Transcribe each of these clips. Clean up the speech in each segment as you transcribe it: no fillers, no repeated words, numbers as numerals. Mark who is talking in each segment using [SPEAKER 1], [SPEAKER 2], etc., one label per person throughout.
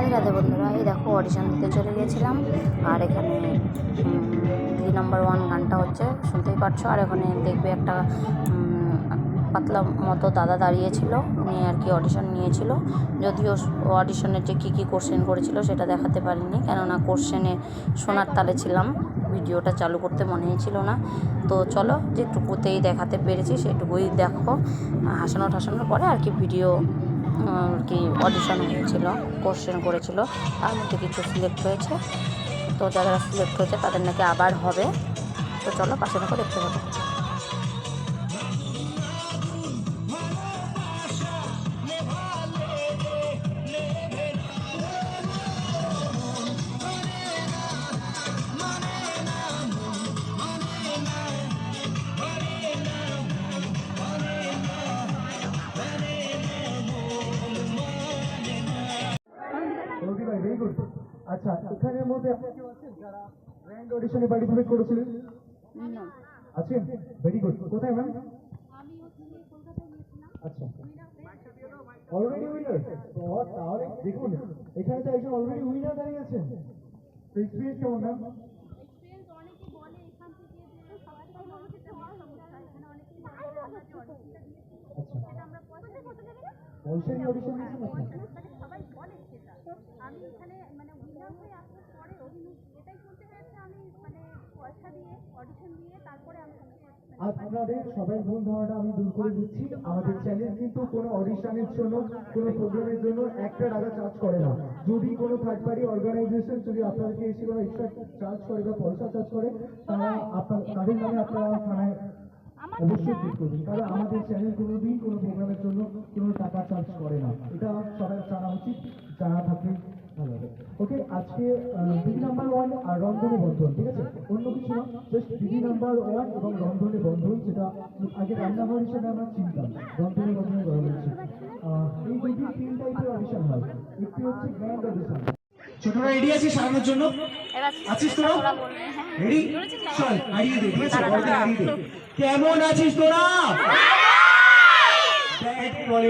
[SPEAKER 1] রাধে রাধে বন্ধুরা, এই দেখো অডিশন দিতে চলে গিয়েছিলাম। আর এখানে দিদি নাম্বার 1 গানটা হচ্ছে, শুনতেই পারছো। আর এখানে দেখবে একটা পাতলা মতো দাদা দাঁড়িয়েছিল, নিয়ে আর কি অডিশন নিয়েছিল। যদিও অডিশনের যে কী কোশ্চেন করেছিল সেটা দেখাতে পারিনি, কেননা কোশ্চেনে শোনার তালে ছিলাম, ভিডিওটা চালু করতে মনেই ছিল না। তো চলো, যেটুকুতেই দেখাতে পেরেছি সেটুকুই দেখো। হাসানোর পরে আর কি ভিডিও আর কি অডিশন হয়েছিল, কোশ্চেন করেছিল, তার মধ্যে কিছু সিলেক্ট হয়েছে। তো যারা সিলেক্ট হয়েছে তাদের নাকি আবার হবে। তো চলো পাশে দেখো, দেখতে পাবো।
[SPEAKER 2] আচ্ছা, এখানের মধ্যে আপনি কেউ আছেন যারা গ্র্যান্ড অডিশনে পার্টিসিপেট করেছিলেন?
[SPEAKER 1] না।
[SPEAKER 2] আছেন? Very good. কোথায় ম্যাম? আচ্ছা, অলরেডি উইনার। তাহলে দেখুন, এখানে তো একজন অলরেডি উইনার দাঁড়িয়ে আছেন। তো এক্সপিরিয়েন্স কেমন ম্যাম? পয়সারই অডিশন দিয়েছেন আপনি?
[SPEAKER 3] আমি এখানে মানে উইনার হয়ে আসার পরেও এটাই বলতে পেরেছি আমি মানে পয়সা দিয়ে অডিশন দিয়ে তারপরে আমি
[SPEAKER 2] আপনাদের সবাই ভুল ধারণা আমি দূর করে দিচ্ছি। আমাদের চ্যানেল কিন্তু কোনো অডিশনের জন্য, কোনো প্রোগ্রামের জন্য 1 টাকা চার্জ করে না। যদি কোনো থার্ড পার্টি অর্গানাইজেশন যদি আপনাদেরকে এসে কোনো এক্সট্রা চার্জ করে বা পয়সা চার্জ করে, তারা তাদের নামে আপনারা থানায় অবশ্যই ঠিক করবেন, কারণ আমাদের চ্যানেল কোনোদিন কোনো প্রোগ্রামের জন্য কোনো টাকা চার্জ করে না। এটা সবাই জানা উচিত, জানা থাকলে ভালো হবে। ওকে, আজকে দিদি নাম্বার 1 আর রন্ধনে বন্ধন, ঠিক আছে? অন্য কিছু না, জাস্ট দিদি নাম্বার 1 এবং রন্ধনে বন্ধন, যেটা আগে রান্নাঘর হিসেবে আমরা চিনতাম, রন্ধনে বন্ধনে বলা হচ্ছে। এই দুটি 3 টাইপের অডিশন হয়। একটি হচ্ছে গ্র্যান্ড অডিশন। ছোটরা রেডি আছিস সারানোর জন্য? আছিস তোরা রেডি? চল হারিয়ে দে, ঠিক আছে? বলতে হারিয়ে দে। কেমন আছিস তোরা?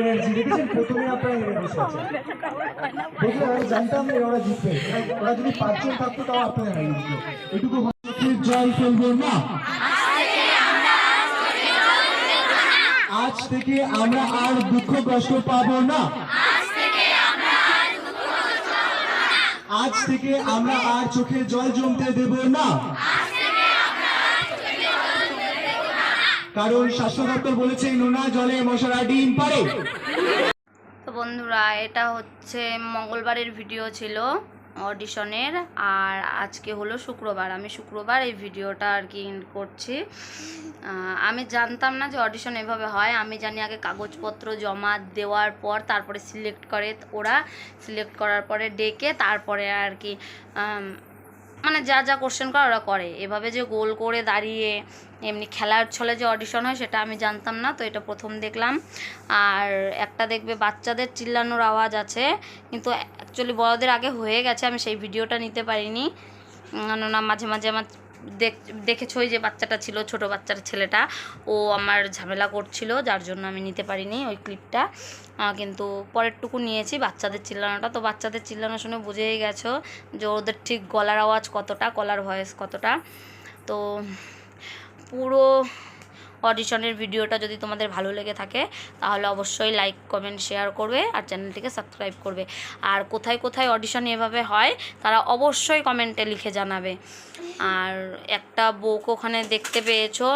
[SPEAKER 2] এনার্জি দেখেছেন, প্রথমে আপনারা হেরে বসে আছেন। দেখলে আমি জানতাম যে ওরা জিতবে। ওরা যদি 5 জন থাকতো তাও আপনারা হারিয়ে দিত। এটুকু জল ফেলবো না। আজ থেকে আমরা আর দুঃখ কষ্ট পাবো না। আজ থেকে আমরা আর চোখে জল জমতে দেব না, কারণ স্বাস্থ্য দপ্তর বলেছে নোনা জলে মশারা ডিম পারে।
[SPEAKER 1] তো বন্ধুরা, এটা হচ্ছে মঙ্গলবারের ভিডিও ছিল অডিশনের, আর আজকে হলো শুক্রবার। আমি শুক্রবার এই ভিডিওটা আর কি করছি। আমি জানতাম না যে অডিশন এভাবে হয়। আমি জানি আগে কাগজপত্র জমা দেওয়ার পর তারপরে সিলেক্ট করে ওরা, সিলেক্ট করার পরে ডেকে তারপরে আর কি মানে যা কোশ্চেন করে ওরা করে। এভাবে যে গোল করে দাঁড়িয়ে এমনি খেলার ছলে যে অডিশন হয় সেটা আমি জানতাম না। তো এটা প্রথম দেখলাম। আর একটা দেখবে বাচ্চাদের চিল্লানোর আওয়াজ আছে, কিন্তু অ্যাকচুয়ালি বড়দের আগে হয়ে গেছে, আমি সেই ভিডিওটা নিতে পারিনি। কেননা মাঝে মাঝে আমার দেখেছই যে বাচ্চাটা ছিল, ছোট বাচ্চার ছেলেটা, ও আমার ঝামেলা করছিল, যার জন্য আমি নিতে পারিনি ওই ক্লিপটা। কিন্তু পরেরটুকু নিয়েছি, বাচ্চাদের চিল্লানোটা। তো বাচ্চাদের চিল্লানো শুনে বুঝেই গেছো যে ওদের ঠিক গলার আওয়াজ কতটা, গলার ভয়েস কতটা। তো পুরো অডিশনের ভিডিওটা যদি তোমাদের ভালো লেগে থাকে তাহলে অবশ্যই লাইক কমেন্ট শেয়ার করবে আর চ্যানেলটিকে সাবস্ক্রাইব করবে। আর কোথায় কোথায় অডিশন এভাবে হয় তারা অবশ্যই কমেন্টে লিখে জানাবে। আর একটা বউকে ওখানে দেখতে পেয়েছো,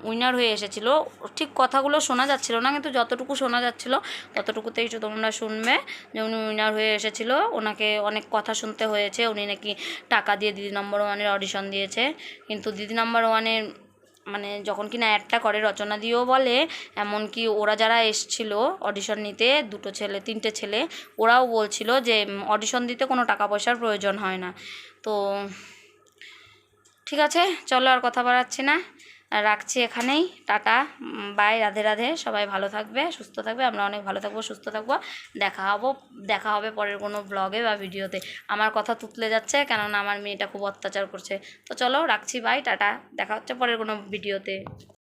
[SPEAKER 1] উইনার হয়ে এসেছিলো। ঠিক কথাগুলো শোনা যাচ্ছিলো না, কিন্তু যতটুকু শোনা যাচ্ছিলো ততটুকুতেই তোমরা শুনবে যে উনি উইনার হয়ে এসেছিলো। ওনাকে অনেক কথা শুনতে হয়েছে, উনি নাকি টাকা দিয়ে দিদি নাম্বার 1-এর অডিশন দিয়েছে। কিন্তু দিদি নাম্বার 1-এর মানে যখন কিনা অ্যাডটা করে, রচনা দিয়েও বলে, এমনকি ওরা যারা এসছিল অডিশন নিতে, 3টে ছেলে, ওরাও বলছিল যে অডিশন দিতে কোনো টাকা পয়সার প্রয়োজন হয় না। তো ঠিক আছে, চলো আর কথা বাড়াচ্ছি না, রাখছি এখানেই। Tata, bye, Radhe Radhe. সবাই ভালো থাকবে, সুস্থ থাকবে, আমরা অনেক ভালো থাকবো, সুস্থ থাকবো। দেখা হবে পরের কোনো ব্লগে বা ভিডিওতে। আমার কথা তুতলে যাচ্ছে, কেননা আমার মেয়েটা খুব অত্যাচার করছে। তো চলো রাখছি, বাই, টাটা, দেখা হচ্ছে পরের কোনো ভিডিওতে।